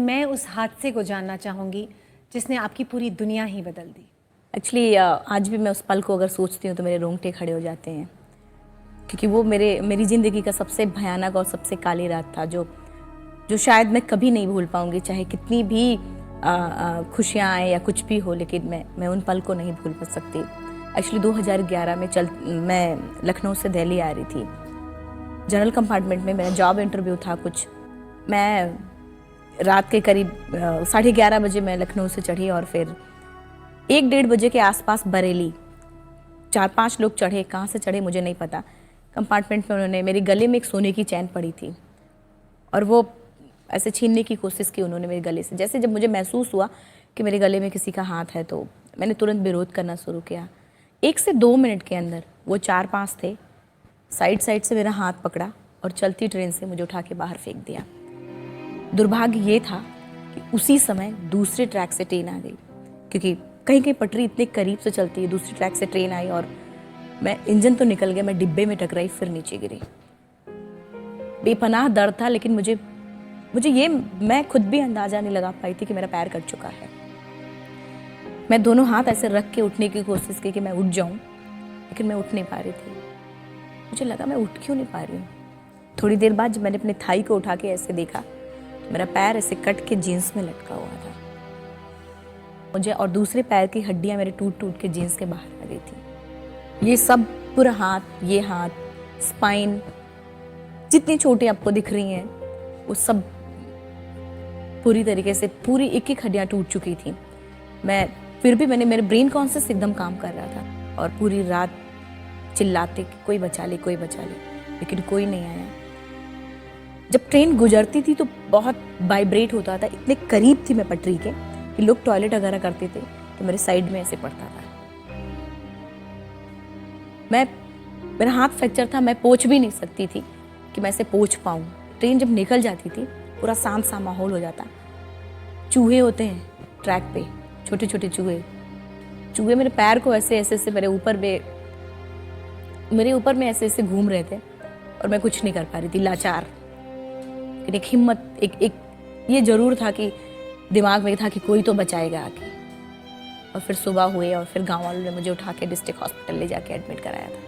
मैं उस हादसे को जानना चाहूँगी जिसने आपकी पूरी दुनिया ही बदल दी। एक्चुअली आज भी मैं उस पल को अगर सोचती हूँ तो मेरे रोंगटे खड़े हो जाते हैं, क्योंकि वो मेरी ज़िंदगी का सबसे भयानक और सबसे काली रात था, जो शायद मैं कभी नहीं भूल पाऊँगी। चाहे कितनी भी खुशियाँ आए या कुछ भी हो, लेकिन मैं उन पल को नहीं भूल सकती। एक्चुअली 2011 में मैं लखनऊ से दिल्ली आ रही थी। जनरल कंपार्टमेंट में मेरा जॉब इंटरव्यू था कुछ। मैं रात के करीब 11:30 बजे मैं लखनऊ से चढ़ी और फिर 1-1:30 बजे के आसपास बरेली 4-5 लोग चढ़े। कहाँ से चढ़े मुझे नहीं पता। कंपार्टमेंट में उन्होंने मेरे गले में एक सोने की चैन पड़ी थी और वो ऐसे छीनने की कोशिश की उन्होंने मेरे गले से। जैसे जब मुझे महसूस हुआ कि मेरे गले में किसी का हाथ है तो मैंने तुरंत विरोध करना शुरू किया। 1 से 2 मिनट के अंदर वो 4-5 थे, साइड से मेरा हाथ पकड़ा और चलती ट्रेन से मुझे उठा के बाहर फेंक दिया। दुर्भाग्य ये था कि उसी समय दूसरे ट्रैक से ट्रेन आ गई, क्योंकि कहीं कहीं पटरी इतने करीब से चलती है। दूसरी ट्रैक से ट्रेन आई और मैं इंजन तो निकल गया, मैं डिब्बे में टकराई, फिर नीचे गिरी। बेपनाह दर्द था, लेकिन मुझे ये मैं खुद भी अंदाजा नहीं लगा पाई थी कि मेरा पैर कट चुका है। मैं दोनों हाथ ऐसे रख के उठने की कोशिश की कि मैं उठ जाऊं, लेकिन मैं उठ नहीं पा रही थी। मुझे लगा मैं उठ क्यों नहीं पा रही हूँ। थोड़ी देर बाद जब मैंने अपने थाई को उठा के ऐसे देखा तो मेरा पैर ऐसे कट के जीन्स में लटका हुआ था मुझे, और दूसरे पैर की हड्डियां मेरे टूट के जीन्स के बाहर आ गई थी। ये सब पूरा हाथ, ये हाथ, स्पाइन, जितनी छोटी आपको दिख रही हैं वो सब पूरी तरीके से पूरी एक हड्डियां टूट चुकी थी। मैं फिर भी मेरे ब्रेन कॉन्शियस एकदम काम कर रहा था और पूरी रात चिल्लाते कि कोई बचा ले, कोई बचा ले, लेकिन कोई नहीं आया। जब ट्रेन गुजरती थी तो बहुत वाइब्रेट होता था। इतने करीब थी मैं पटरी के कि लोग टॉयलेट वगैरह करते थे तो मेरे साइड में ऐसे पड़ता था। मेरा हाथ फ्रैक्चर था, मैं पोंछ भी नहीं सकती थी कि मैं ऐसे पोंछ पाऊँ। ट्रेन जब निकल जाती थी पूरा शांत सा माहौल हो जाता। चूहे होते हैं ट्रैक पे, छोटे छोटे चूहे मेरे पैर को ऐसे ऐसे मेरे ऊपर में ऐसे घूम रहे थे और मैं कुछ नहीं कर पा रही थी, लाचार। लेकिन एक हिम्मत, एक ये जरूर था कि दिमाग में था कि कोई तो बचाएगा आके। और फिर सुबह हुए और फिर गांव वालों ने मुझे उठा के डिस्ट्रिक्ट हॉस्पिटल ले जाके एडमिट कराया था।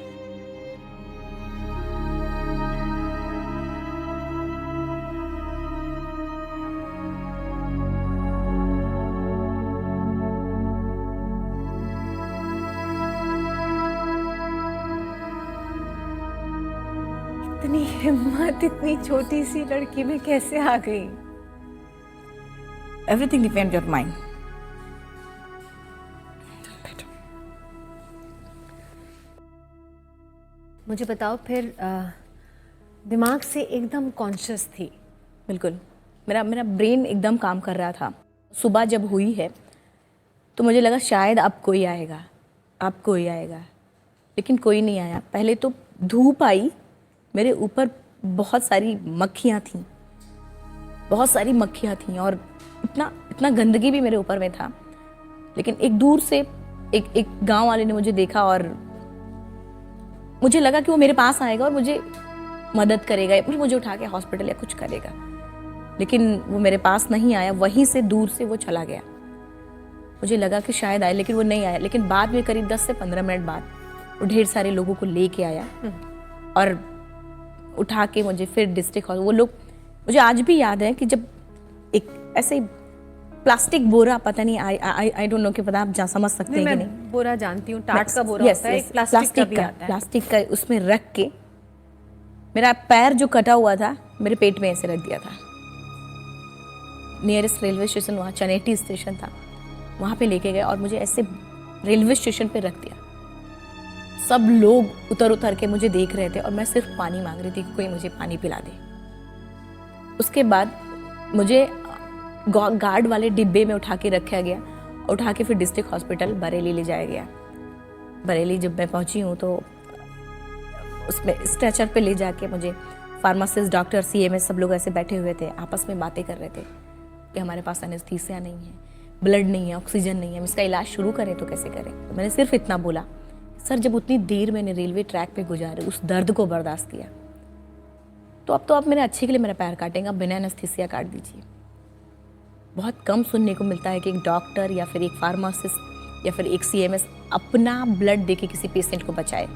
इतनी हिम्मत इतनी छोटी सी लड़की में कैसे आ गई? Everything depends on mind. मुझे बताओ फिर, दिमाग से एकदम कॉन्शियस थी? बिल्कुल, मेरा ब्रेन एकदम काम कर रहा था। सुबह जब हुई है तो मुझे लगा शायद अब कोई आएगा, लेकिन कोई नहीं आया। पहले तो धूप आई, मेरे ऊपर बहुत सारी मक्खियाँ थीं और इतना गंदगी भी मेरे ऊपर में था। लेकिन एक दूर से एक गांव वाले ने मुझे देखा और मुझे लगा कि वो मेरे पास आएगा और मुझे मदद करेगा या फिर मुझे उठा के हॉस्पिटल या कुछ करेगा, लेकिन वो मेरे पास नहीं आया। वहीं से दूर से वो चला गया। मुझे लगा कि शायद आए, लेकिन वो नहीं आया। लेकिन बाद में करीब 10 से 15 मिनट बाद वो ढेर सारे लोगों को लेके आया और उठा के मुझे फिर डिस्ट्रिक्ट हॉस्पिटल। वो लोग, मुझे आज भी याद है कि जब एक ऐसे प्लास्टिक बोरा, पता नहीं आई डोंट नो कि पता आप समझ सकते हैं कि नहीं। बोरा जानती हूँ, टाट का बोरा होता है, एक प्लास्टिक का उसमें रख के मेरा पैर जो कटा हुआ था मेरे पेट में ऐसे रख दिया था। नियरेस्ट रेलवे स्टेशन वहाँ चनेटी स्टेशन था, वहाँ पे लेके गए और मुझे ऐसे रेलवे स्टेशन पे रख दिया। सब लोग उतर के मुझे देख रहे थे और मैं सिर्फ पानी मांग रही थी कि कोई मुझे पानी पिला दे। उसके बाद मुझे गार्ड वाले डिब्बे में उठा के रखा गया, उठा के फिर डिस्ट्रिक्ट हॉस्पिटल बरेली ले जाया गया। बरेली जब मैं पहुंची हूँ तो उसमें स्ट्रेचर पे ले जाके मुझे फार्मासिस्ट, डॉक्टर, CMS सब लोग ऐसे बैठे हुए थे, आपस में बातें कर रहे थे कि हमारे पास एनेस्थीसिया नहीं है, ब्लड नहीं है, ऑक्सीजन नहीं है, हम इसका इलाज शुरू करें तो कैसे करें। तो मैंने सिर्फ इतना बोला, सर जब उतनी देर मैंने रेलवे ट्रैक पे गुजारे, उस दर्द को बर्दाश्त किया, तो अब मेरे अच्छे के लिए मेरा पैर काटेंगे, अब बिना एनेस्थीसिया काट दीजिए। बहुत कम सुनने को मिलता है कि एक डॉक्टर या फिर एक फार्मासिस्ट या फिर एक सीएमएस अपना ब्लड दे के किसी पेशेंट को बचाए।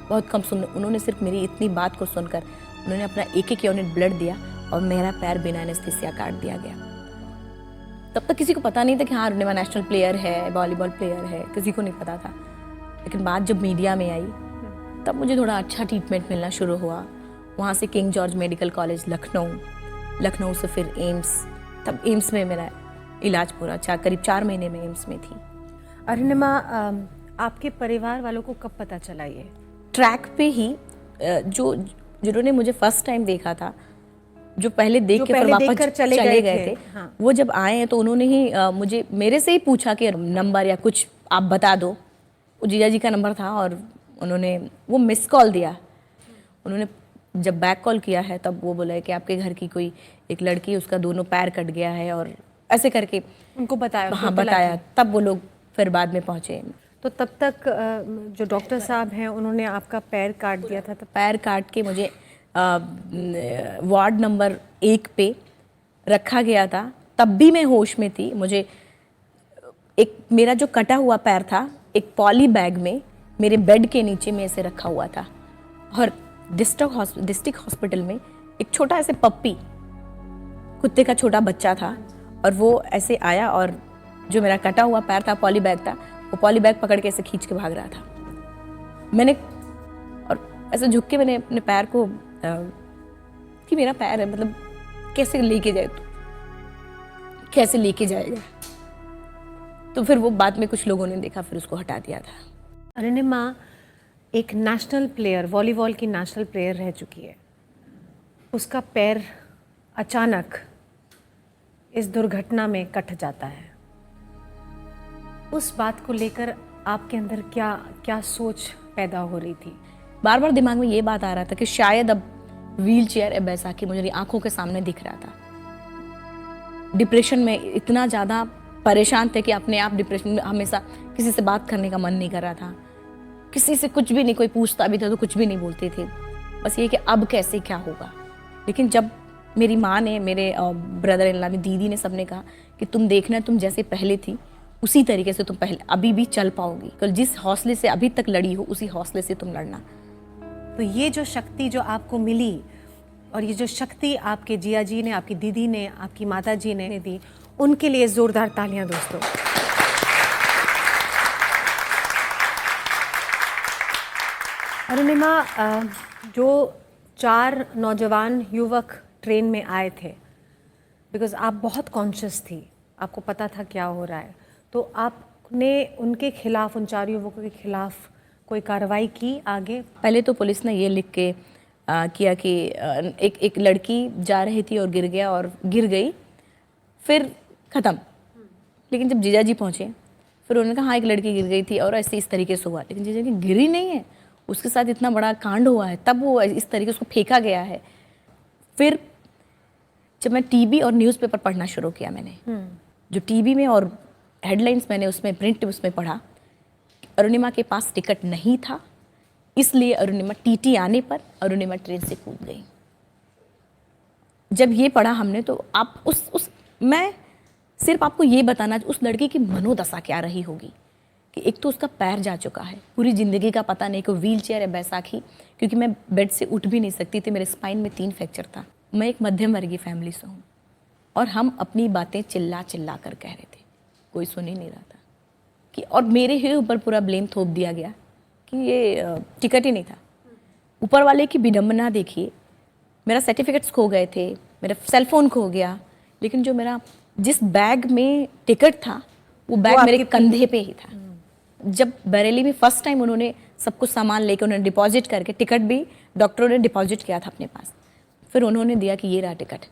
बहुत कम सुन, उन्होंने सिर्फ मेरी इतनी बात को सुनकर उन्होंने अपना एक एक यूनिट ब्लड दिया और मेरा पैर बिना एनेस्थीसिया काट दिया गया। तब तक किसी को पता नहीं था कि हाँ अरुणिमा नेशनल प्लेयर है, वॉलीबॉल प्लेयर है, किसी को नहीं पता था। लेकिन बात जब मीडिया में आई तब मुझे थोड़ा अच्छा ट्रीटमेंट मिलना शुरू हुआ। वहाँ से king George medical college Lucknow से फिर एम्स, तब एम्स में मेरा इलाज पूरा करीब 4 महीने में एम्स में थी। अरुणिमा, आपके परिवार वालों को कब पता चला ये? ट्रैक पे ही जिन्होंने मुझे फर्स्ट टाइम देखा था, जो पहले देख के फिर वापस चले गए थे, हाँ। वो जब आए हैं तो उन्होंने ही मुझे मेरे से ही पूछा कि नंबर या कुछ आप बता दो। वो जीजा जी का नंबर था और उन्होंने वो मिस कॉल दिया। उन्होंने जब बैक कॉल किया है तब वो बोला है कि आपके घर की कोई एक लड़की, उसका दोनों पैर कट गया है और ऐसे करके उनको बताया। हाँ बताया, तब वो लोग फिर बाद में पहुँचे। तो तब तक जो डॉक्टर साहब हैं उन्होंने आपका पैर काट दिया था? तब पैर काट के मुझे वार्ड नंबर 1 पे रखा गया था। तब भी मैं होश में थी। मुझे एक मेरा जो कटा हुआ पैर था एक पॉली बैग में मेरे बेड के नीचे में ऐसे रखा हुआ था और डिस्ट्रिक्ट हॉस्पिटल में एक छोटा ऐसे पप्पी कुत्ते का छोटा बच्चा था और वो ऐसे आया और जो मेरा कटा हुआ पैर था पॉली बैग था, वो पॉली बैग पकड़ के ऐसे खींच के भाग रहा था। मैंने और ऐसे झुक के मैंने अपने पैर को कि मेरा पैर है, मतलब कैसे लेके जाए, तो कैसे लेके जाएगा। तो फिर वो बाद में कुछ लोगों ने देखा, फिर उसको हटा दिया था। अरुणिमा एक नेशनल प्लेयर, वॉलीबॉल की नेशनल प्लेयर रह चुकी है, उसका पैर अचानक इस दुर्घटना में कट जाता है। उस बात को लेकर आपके अंदर क्या क्या सोच पैदा हो रही थी? बार बार दिमाग में ये बात आ रहा था कि शायद अब व्हील चेयर या बैसाखी मुझे आंखों के सामने दिख रहा था। डिप्रेशन में इतना ज़्यादा परेशान थे कि अपने आप डिप्रेशन में हमेशा किसी से बात करने का मन नहीं कर रहा था, किसी से कुछ भी नहीं, कोई पूछता भी था तो कुछ भी नहीं बोलते थे, बस ये कि अब कैसे क्या होगा। लेकिन जब मेरी माँ ने, मेरे ब्रदर इन लॉ ने, दीदी ने, सबने कहा कि तुम देखना, तुम जैसे पहले थी उसी तरीके से तुम पहले अभी भी चल पाओगी, कल जिस हौसले से अभी तक लड़ी हो उसी हौसले से तुम लड़ना। तो ये जो शक्ति जो आपको मिली और ये जो शक्ति आपके जिया जी ने, आपकी दीदी ने, आपकी माता जी ने दी, उनके लिए जोरदार तालियां दोस्तों। अरुणिमा, जो 4 नौजवान युवक ट्रेन में आए थे, बिकॉज आप बहुत कॉन्शियस थी, आपको पता था क्या हो रहा है, तो आपने उनके खिलाफ, उन 4 युवकों के खिलाफ कोई कार्रवाई की आगे? पहले तो पुलिस ने ये लिख के किया कि एक लड़की जा रही थी और गिर गई, फिर ख़त्म। लेकिन जब जीजा जी पहुँचे फिर उन्होंने कहा हाँ एक लड़की गिर गई थी और ऐसे इस तरीके से हुआ, लेकिन जीजा जी गिरी नहीं है, उसके साथ इतना बड़ा कांड हुआ है, तब वो इस तरीके से उसको फेंका गया है। फिर जब मैं टीवी और न्यूज़पेपर पढ़ना शुरू किया, मैंने जो टीवी में और हेडलाइंस मैंने उसमें प्रिंट उसमें पढ़ा, अरुणिमा के पास टिकट नहीं था, इसलिए अरुणिमा टीटी आने पर अरुणिमा ट्रेन से कूद गई। जब ये पढ़ा हमने तो आप मैं सिर्फ आपको ये बताना, उस लड़की की मनोदशा क्या रही होगी कि एक तो उसका पैर जा चुका है, पूरी ज़िंदगी का पता नहीं, कोई व्हील चेयर या बैसाखी, क्योंकि मैं बेड से उठ भी नहीं सकती थी, मेरे स्पाइन में 3 फ्रैक्चर था। मैं एक मध्यम वर्गीय फैमिली से हूँ और हम अपनी बातें चिल्ला चिल्ला कर कह रहे थे, कोई सुन ही नहीं रहा था कि, और मेरे ही ऊपर पूरा ब्लेम थोप दिया गया कि ये टिकट ही नहीं था। ऊपर वाले की विडम्बना देखिए, मेरा सर्टिफिकेट्स खो गए थे, मेरा सेल फोन खो गया, लेकिन जो मेरा जिस बैग में टिकट था वो बैग मेरे कंधे पे ही था। जब बरेली में फर्स्ट टाइम उन्होंने सब कुछ सामान लेके उन्होंने डिपॉजिट करके, टिकट भी डॉक्टरों ने डिपॉजिट किया था अपने पास, फिर उन्होंने दिया कि ये रहा टिकट।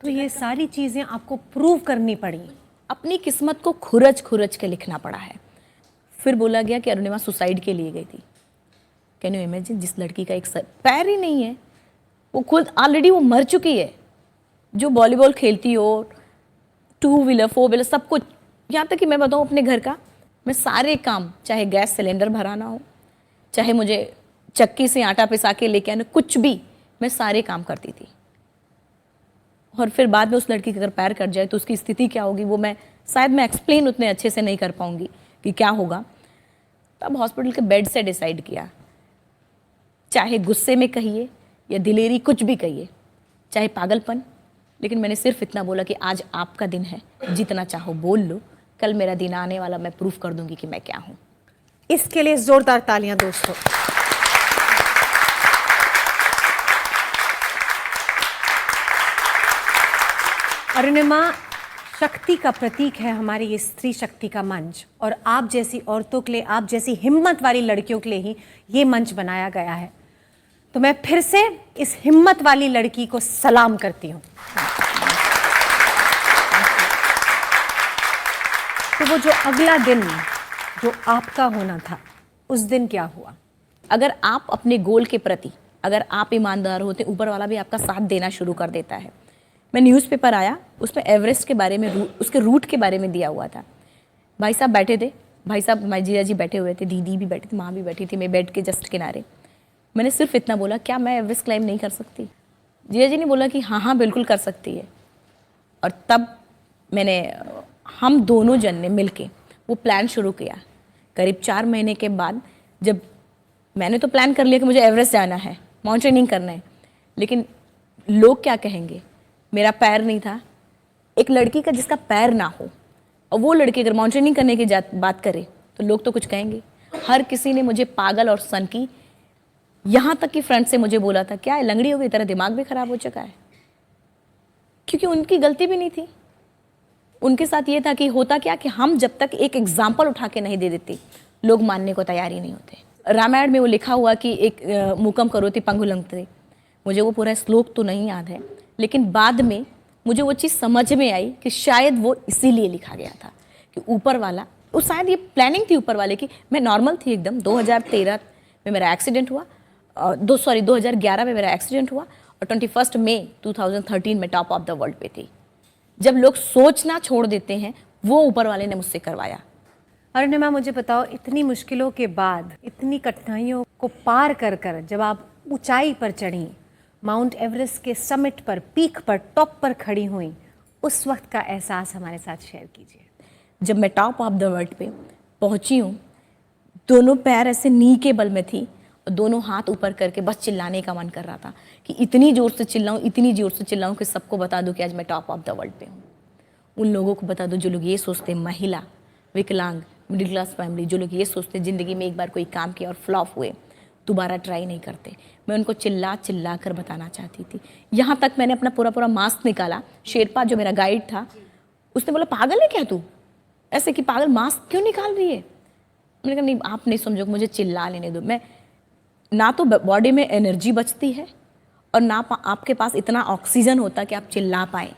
तो ये सारी चीज़ें आपको प्रूव करनी पड़ी, अपनी किस्मत को खुरच खुरच के लिखना पड़ा है। फिर बोला गया कि अरुणिमा सुसाइड के लिए गई थी। कैन यू इमेजिन, जिस लड़की का एक पैर ही नहीं है, वो खुद ऑलरेडी वो मर चुकी है, जो वॉलीबॉल खेलती हो, 2 व्हीलर 4 व्हीलर सब कुछ, यहाँ तक कि मैं बताऊँ अपने घर का, मैं सारे काम, चाहे गैस सिलेंडर भराना हो, चाहे मुझे चक्की से आटा पिसा के लेके आना, कुछ भी, मैं सारे काम करती थी। और फिर बाद में उस लड़की का अगर पैर कट जाए तो उसकी स्थिति क्या होगी, वो मैं शायद मैं एक्सप्लेन उतने अच्छे से नहीं कर पाऊंगी कि क्या होगा। तब हॉस्पिटल के बेड से डिसाइड किया, चाहे गुस्से में कहिए या दिलेरी, कुछ भी कहिए, चाहे पागलपन, लेकिन मैंने सिर्फ इतना बोला कि आज आपका दिन है, जितना चाहो बोल लो, कल मेरा दिन आने वाला, मैं प्रूफ कर दूंगी कि मैं क्या हूं। इसके लिए जोरदार तालियां दोस्तों। अरुणिमा शक्ति का प्रतीक है हमारी ये स्त्री शक्ति का मंच, और आप जैसी औरतों के लिए, आप जैसी हिम्मत वाली लड़कियों के लिए ही ये मंच बनाया गया है। तो मैं फिर से इस हिम्मत वाली लड़की को सलाम करती हूँ। तो वो जो अगला दिन जो आपका होना था, उस दिन क्या हुआ? अगर आप अपने गोल के प्रति अगर आप ईमानदार होते, ऊपर वाला भी आपका साथ देना शुरू कर देता है। मैं न्यूज़पेपर आया, उसमें एवरेस्ट के बारे में, उसके रूट के बारे में दिया हुआ था। भाई साहब बैठे थे, भाई साहब माई जीजा जी बैठे हुए थे, दीदी भी बैठी थी, माँ भी बैठी थी, मैं बेड के जस्ट किनारे। मैंने सिर्फ इतना बोला, क्या मैं एवरेस्ट क्लाइम नहीं कर सकती? जीजा जी ने बोला कि हाँ हाँ बिल्कुल कर सकती है। और तब हम दोनों जन ने मिलके वो प्लान शुरू किया। करीब 4 महीने के बाद, जब मैंने तो प्लान कर लिया कि मुझे एवरेस्ट जाना है, माउंटेनिंग करना है, लेकिन लोग क्या कहेंगे, मेरा पैर नहीं था। एक लड़की का जिसका पैर ना हो और वो लड़की अगर माउंटेनिंग करने की बात करे तो लोग तो कुछ कहेंगे। हर किसी ने मुझे पागल और सन की, यहाँ तक कि फ्रंट से मुझे बोला था, क्या है लंगड़ी हो गई, तेरा दिमाग भी खराब हो चुका है। क्योंकि उनकी गलती भी नहीं थी। उनके साथ ये था कि होता क्या कि हम जब तक एक एग्जाम्पल उठा के नहीं दे देते, लोग मानने को तैयार ही नहीं होते। रामायण में वो लिखा हुआ कि एक मुकम करोति पंगुलंघते, मुझे वो पूरा श्लोक तो नहीं याद है, लेकिन बाद में मुझे वो चीज़ समझ में आई कि शायद वो इसीलिए लिखा गया था कि ऊपर वाला, वो शायद ये प्लानिंग थी ऊपर वाले की। मैं नॉर्मल थी एकदम। 2013 में मेरा एक्सीडेंट हुआ, 2011 में मेरा एक्सीडेंट हुआ, और 21 मई 2013 में टॉप ऑफ द वर्ल्ड पे थी। जब लोग सोचना छोड़ देते हैं, वो ऊपर वाले ने मुझसे करवाया। अरुणिमा मुझे बताओ, इतनी मुश्किलों के बाद, इतनी कठिनाइयों को पार कर कर जब आप ऊंचाई पर चढ़ी, माउंट एवरेस्ट के समिट पर, पीक पर, टॉप पर खड़ी हुई, उस वक्त का एहसास हमारे साथ शेयर कीजिए। जब मैं टॉप ऑफ द वर्ल्ड पे पहुंची हूँ, दोनों पैर ऐसे नी के बल में थी और दोनों हाथ ऊपर करके बस चिल्लाने का मन कर रहा था कि इतनी जोर से चिल्लाऊं, इतनी जोर से चिल्लाऊं कि सबको बता दूं कि आज मैं टॉप ऑफ द वर्ल्ड पे हूँ। उन लोगों को बता दूं जो लोग ये सोचते, महिला, विकलांग, मिडिल क्लास फैमिली, जो लोग ये सोचते ज़िंदगी में एक बार कोई काम किया और फ्लॉप हुए, दोबारा ट्राई नहीं करते। मैं उनको चिल्ला चिल्ला कर बताना चाहती थी। यहाँ तक मैंने अपना पूरा मास्क निकाला। शेरपा जो मेरा गाइड था, उसने बोला, पागल है क्या तू, ऐसे कि पागल मास्क क्यों निकाल रही है? मैंने कहा नहीं, आप नहीं समझो, मुझे चिल्ला लेने दो। मैं ना तो बॉडी में एनर्जी बचती है और ना आपके पास इतना ऑक्सीजन होता कि आप चिल्ला पाएँ,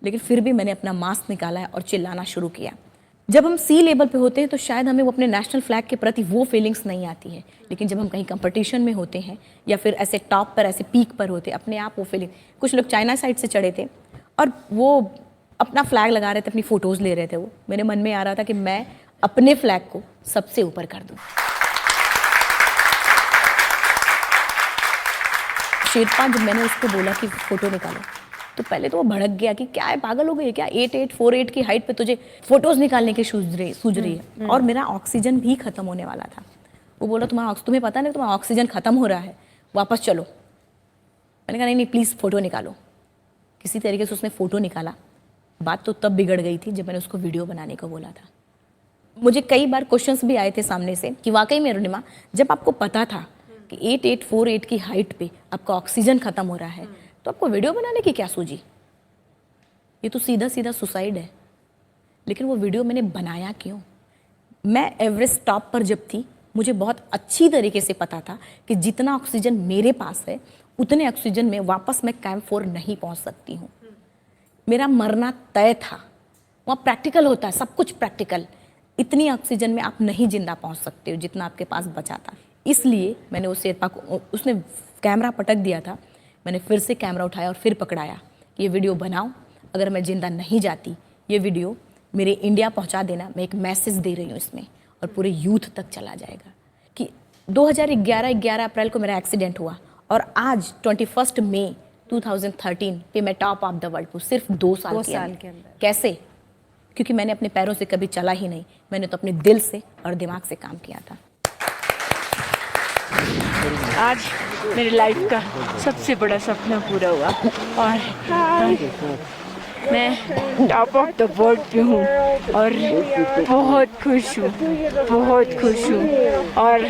लेकिन फिर भी मैंने अपना मास्क निकाला है और चिल्लाना शुरू किया। जब हम सी लेवल पे होते हैं तो शायद हमें वो अपने नेशनल फ्लैग के प्रति वो फीलिंग्स नहीं आती है, लेकिन जब हम कहीं कंपटीशन में होते हैं या फिर ऐसे टॉप पर, ऐसे पीक पर होते, अपने आप वो फीलिंग। कुछ लोग चाइना साइड से चढ़े थे और वो अपना फ्लैग लगा रहे थे, अपनी फ़ोटोज़ ले रहे थे। वो मेरे मन में आ रहा था कि मैं अपने फ्लैग को सबसे ऊपर कर दूँ। शेरपा जब मैंने उसको बोला कि फ़ोटो निकालो, तो पहले तो वो भड़क गया कि क्या है, पागल हो गई है क्या, 8848 की हाइट पे तुझे फोटोज निकालने की सूझ रही है। और मेरा ऑक्सीजन भी खत्म होने वाला था। वो बोला, तुम्हें पता नहीं तुम्हारा ऑक्सीजन खत्म हो रहा है, वापस चलो। मैंने कहा नहीं प्लीज़ फ़ोटो निकालो। किसी तरीके से उसने फ़ोटो निकाला। बात तो तब बिगड़ गई थी जब मैंने उसको वीडियो बनाने को बोला था। मुझे कई बार क्वेश्चंस भी आए थे सामने से कि वाकई में अरुणिमा, जब आपको पता था कि 8848 की हाइट पे आपका ऑक्सीजन खत्म हो रहा है, तो आपको वीडियो बनाने की क्या सूझी? ये तो सीधा सीधा सुसाइड है। लेकिन वो वीडियो मैंने बनाया क्यों? मैं एवरेस्ट टॉप पर जब थी, मुझे बहुत अच्छी तरीके से पता था कि जितना ऑक्सीजन मेरे पास है, उतने ऑक्सीजन में वापस मैं कैंप 4 नहीं पहुंच सकती हूँ। मेरा मरना तय था। वहाँ प्रैक्टिकल होता है, सब कुछ प्रैक्टिकल। इतनी ऑक्सीजन में आप नहीं जिंदा पहुँच सकते हो जितना आपके पास बचा था। इसलिए मैंने उस शेरपा को, उसने कैमरा पटक दिया था, मैंने फिर से कैमरा उठाया और फिर पकड़ाया कि ये वीडियो बनाओ, अगर मैं ज़िंदा नहीं जाती, ये वीडियो मेरे इंडिया पहुंचा देना। मैं एक मैसेज दे रही हूँ इसमें, और पूरे यूथ तक चला जाएगा कि 2011 अप्रैल को मेरा एक्सीडेंट हुआ और आज 21 मई 2013 पे मैं टॉप ऑफ द वर्ल्ड हूँ, सिर्फ 2 साल 2 के साल अंदर। के अंदर। कैसे? क्योंकि मैंने अपने पैरों से कभी चला ही नहीं, मैंने तो अपने दिल से और दिमाग से काम किया था। आज मेरी लाइफ का सबसे बड़ा सपना पूरा हुआ और मैं टॉप ऑफ द वर्ल्ड पे हूँ और बहुत खुश हूँ, बहुत खुश हूँ। और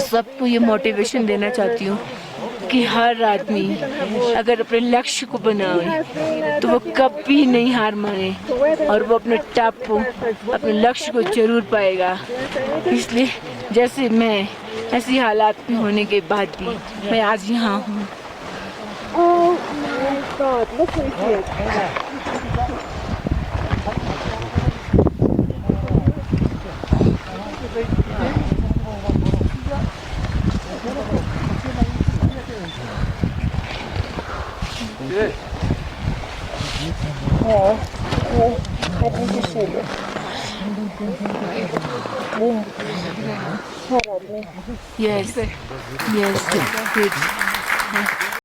सबको ये मोटिवेशन देना चाहती हूँ कि हर आदमी अगर अपने लक्ष्य को बनाए तो वो कभी नहीं हार माने और वो अपने टॉप को, अपने लक्ष्य को जरूर पाएगा। इसलिए जैसे मैं, ऐसी हालात में होने के बाद भी मैं आज यहाँ हूँ। Yes, yes, good.